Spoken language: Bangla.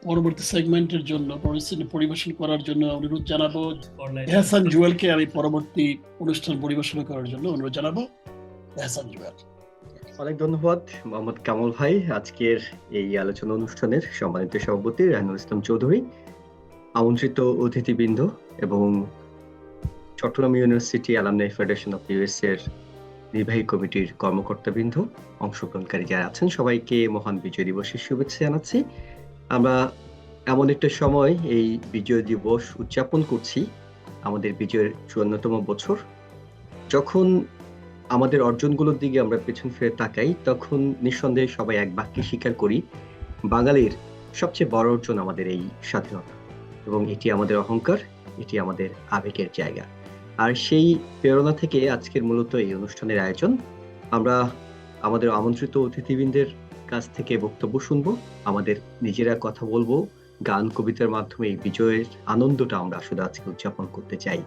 পরবর্তী সেগমেন্টের জন্য পরিবেশন করার জন্য অনুরোধ জানাবো। এহসান জুয়েলকে আমি পরবর্তী অনুষ্ঠান পরিবেশনা করার জন্য অনুরোধ জানাবো। এহসান জুয়েল। অনেক ধন্যবাদ মোহাম্মদ কামাল ভাই, আজকের এই আলোচনা অনুষ্ঠানের সম্মানিত সভাপতি রায়নুল ইসলাম চৌধুরী, আমন্ত্রিত অতিথিবৃন্দ এবং Chittagong university alumni federation of US এর নির্বাহী কমিটির কর্মকর্তাবৃন্দ, অংশগ্রহণকারী যারা আছেন, সবাইকে মহান বিজয় দিবসের শুভেচ্ছা জানাচ্ছি। আমরা এমন একটা সময় এই বিজয় দিবস উদযাপন করছি, আমাদের বিজয়ের 54তম বছর। যখন আমাদের অর্জনগুলোর দিকে আমরা পেছন ফিরে তাকাই, তখন নিঃসন্দেহে সবাই এক বাক্যে স্বীকার করি, বাঙালির সবচেয়ে বড় অর্জন আমাদের এই স্বাধীনতা, এবং এটি আমাদের অহংকার, এটি আমাদের আবেগের জায়গা। আর সেই প্রেরণা থেকে আজকের মূলত এই অনুষ্ঠানের আয়োজন। আমরা আমাদের আমন্ত্রিত অতিথিবৃন্দের কাছ থেকে বক্তব্য শুনবো, আমাদের নিজেরা কথা বলবো, গান কবিতার মাধ্যমে এই বিজয়ের আনন্দটা আমরা আসলে আজকে উদযাপন করতে চাই।